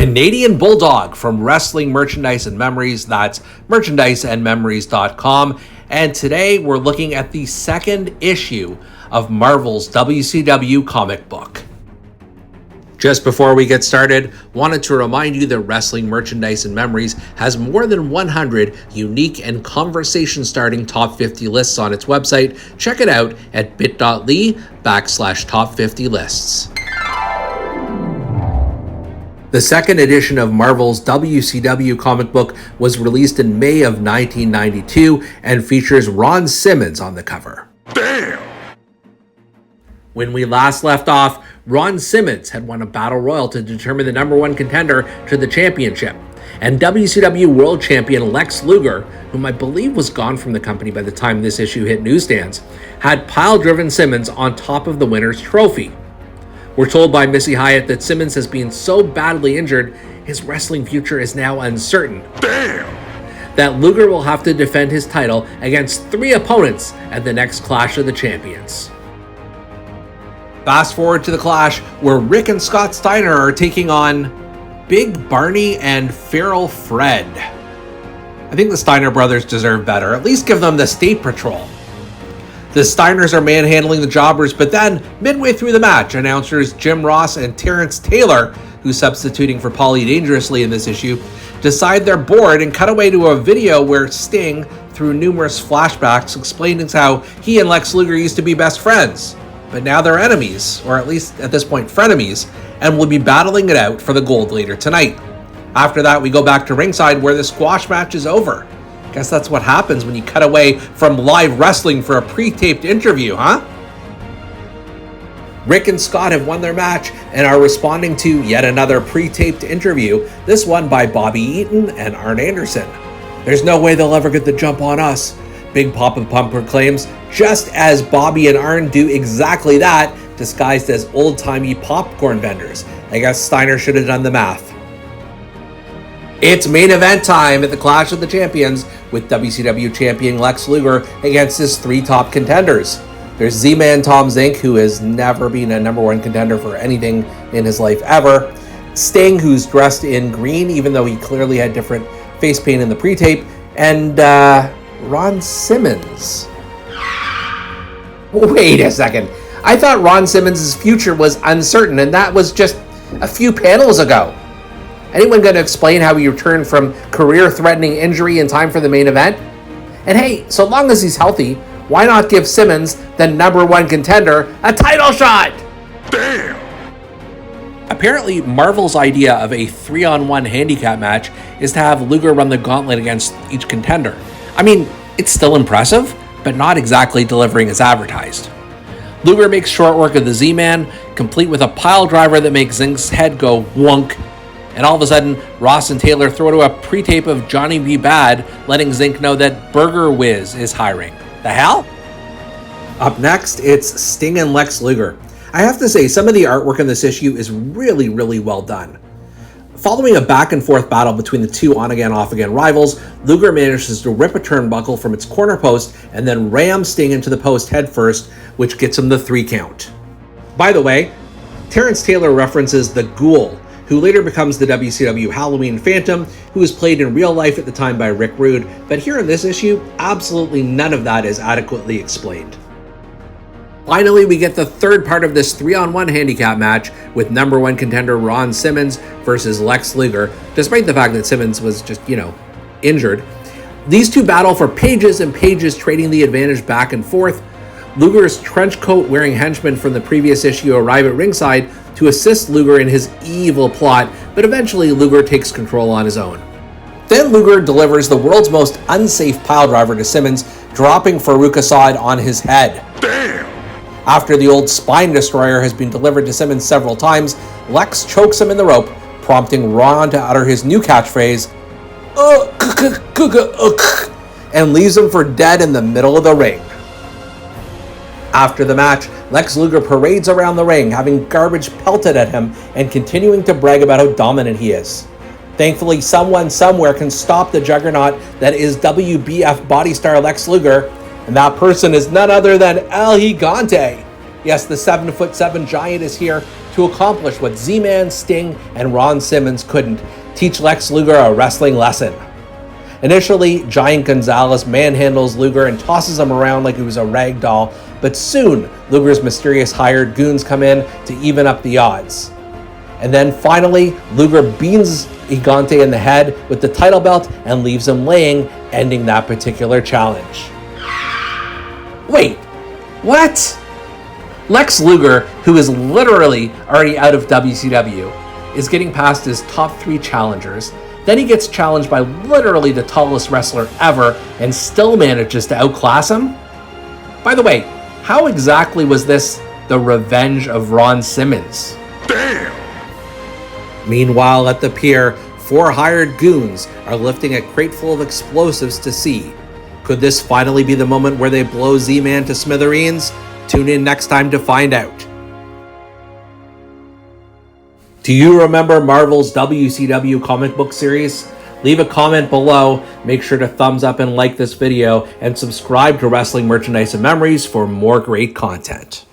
Canadian Bulldog from Wrestling Merchandise and Memories. That's merchandiseandmemories.com. And today we're looking at the second issue of Marvel's WCW comic book. Just before we get started, wanted to remind you that Wrestling Merchandise and Memories has more than 100 unique and conversation-starting top 50 lists on its website. Check it out at bit.ly/top 50 lists. The second edition of Marvel's WCW comic book was released in May of 1992 and features Ron Simmons on the cover. Damn! When we last left off, Ron Simmons had won a battle royal to determine the number one contender to the championship. And WCW World Champion Lex Luger, whom I believe was gone from the company by the time this issue hit newsstands, had pile-driven Simmons on top of the winner's trophy. We're told by Missy Hyatt that Simmons has been so badly injured, his wrestling future is now uncertain. Damn! That Luger will have to defend his title against 3 opponents at the next Clash of the Champions. Fast forward to the Clash, where Rick and Scott Steiner are taking on Big Barney and Feral Fred. I think the Steiner brothers deserve better. At least give them the State Patrol. The Steiners are manhandling the jobbers, but then, midway through the match, announcers Jim Ross and Terrence Taylor, who's substituting for Paulie Dangerously in this issue, decide they're bored and cut away to a video where Sting, through numerous flashbacks, explains how he and Lex Luger used to be best friends. But now they're enemies, or at least at this point frenemies, and will be battling it out for the gold later tonight. After that, we go back to ringside where the squash match is over. Guess that's what happens when you cut away from live wrestling for a pre-taped interview, huh? Rick and Scott have won their match and are responding to yet another pre-taped interview, this one by Bobby Eaton and Arn Anderson. There's no way they'll ever get the jump on us, Big Papa Pump proclaims, just as Bobby and Arn do exactly that, disguised as old-timey popcorn vendors. I guess Steiner should have done the math. It's main event time at the Clash of the Champions with WCW champion Lex Luger against his 3 top contenders. There's Z-Man Tom Zink, who has never been a number 1 contender for anything in his life ever. Sting, who's dressed in green, even though he clearly had different face paint in the pre-tape. And, Ron Simmons. Wait a second. I thought Ron Simmons' future was uncertain, and that was just a few panels ago. Anyone going to explain how he returned from career-threatening injury in time for the main event? And hey, so long as he's healthy, why not give Simmons, the number 1 contender, a title shot? Damn! Apparently, Marvel's idea of a 3-on-1 handicap match is to have Luger run the gauntlet against each contender. I mean, it's still impressive, but not exactly delivering as advertised. Luger makes short work of the Z-Man, complete with a pile driver that makes Zink's head go wonk. And all of a sudden, Ross and Taylor throw to a pre-tape of Johnny B. Bad, letting Zink know that Burger Whiz is hiring. The hell? Up next, it's Sting and Lex Luger. I have to say, some of the artwork in this issue is really, really well done. Following a back-and-forth battle between the 2 on-again, off-again rivals, Luger manages to rip a turnbuckle from its corner post and then ram Sting into the post headfirst, which gets him the 3 count. By the way, Terrence Taylor references the Ghoul, who later becomes the WCW Halloween Phantom, who was played in real life at the time by Rick Rude, but here in this issue, absolutely none of that is adequately explained. Finally, we get the third part of this 3-on-1 handicap match with number 1 contender Ron Simmons versus Lex Luger, despite the fact that Simmons was just, injured. These 2 battle for pages and pages, trading the advantage back and forth. Luger's trench coat wearing henchmen from the previous issue arrive at ringside to assist Luger in his evil plot, but eventually Luger takes control on his own. Then Luger delivers the world's most unsafe piledriver to Simmons, dropping Farouk Assad on his head. Damn! After the old spine destroyer has been delivered to Simmons several times, Lex chokes him in the rope, prompting Ron to utter his new catchphrase, and leaves him for dead in the middle of the ring. After the match, Lex Luger parades around the ring, having garbage pelted at him and continuing to brag about how dominant he is. Thankfully, someone somewhere can stop the juggernaut that is WBF body star Lex Luger, and that person is none other than El Gigante. Yes, the 7'7" giant is here, to accomplish what Z-Man, Sting, and Ron Simmons couldn't: teach Lex Luger a wrestling lesson. Initially, Giant Gonzalez manhandles Luger and tosses him around like he was a rag doll, but soon Luger's mysterious hired goons come in to even up the odds. And then finally, Luger beans Gigante in the head with the title belt and leaves him laying, ending that particular challenge. Wait, what? Lex Luger, who is literally already out of WCW, is getting past his top 3 challengers. Then he gets challenged by literally the tallest wrestler ever and still manages to outclass him? By the way, how exactly was this the revenge of Ron Simmons? Damn! Meanwhile, at the pier, 4 hired goons are lifting a crate full of explosives to sea. Could this finally be the moment where they blow Z-Man to smithereens? Tune in next time to find out. Do you remember Marvel's WCW comic book series? Leave a comment below, make sure to thumbs up and like this video, and subscribe to Wrestling Merchandise and Memories for more great content.